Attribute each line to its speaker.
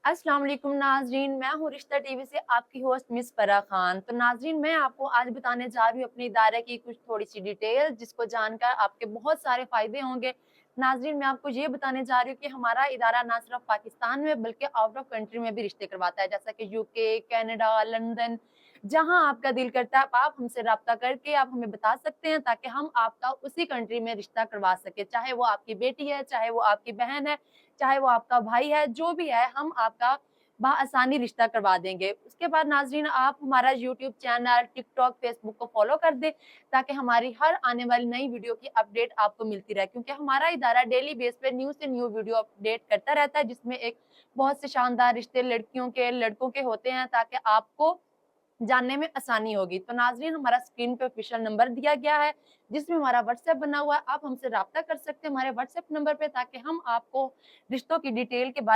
Speaker 1: अस्सलाम वालेकुम नाज़रीन, मैं हूँ रिश्ता टीवी से आपकी होस्ट मिस फराह खान। तो नाज़रीन, मैं आपको आज बताने जा रही हूँ अपने इदारे की कुछ थोड़ी-सी डिटेल, जिसको जानकर आपके बहुत सारे फ़ायदे होंगे। नाज़रीन, मैं आपको ये बताने जा रही हूँ कि हमारा इदारा ना सिर्फ़ पाकिस्तान में बल्कि आउट ऑफ कंट्री में भी रिश्ते करवाता है, जैसा कि यूके, कनाडा, लंदन। जहाँ आपका दिल करता है आप हमसे राब्ता करके आप हमें बता सकते हैं, ताकि हम आपका उसी कंट्री में रिश्ता करवा सकें। चाहे वो आपकी बेटी है, चाहे वो आपकी बहन है, चाहे वो आपका भाई है, जो भी है, हम आपका बआसानी रिश्ता करवा देंगे। उसके बाद नाज़रीन, आप हमारा यूट्यूब चैनल, टिकटॉक, फेसबुक को फ़ॉलो कर दें, ताकि हमारी हर आने वाली नई वीडियो की अपडेट आपको मिलती रहे, क्योंकि हमारा इदारा डेली बेस पे न्यू से न्यू वीडियो अपडेट करता रहता है, जिसमें एक बहुत से शानदार रिश्ते लड़कियों के, लड़कों के होते हैं, ताकि आपको जानने में आसानी होगी। तो नाज़रीन, हमारा स्क्रीन पे ऑफ़िशियल नंबर दिया गया है, जिसमें हमारा व्हाट्सएप बना हुआ है। आप हमसे राब्ता कर सकते हैं हमारे व्हाट्सएप नंबर पे, ताकि हम आपको रिश्तों की डिटेल के बारे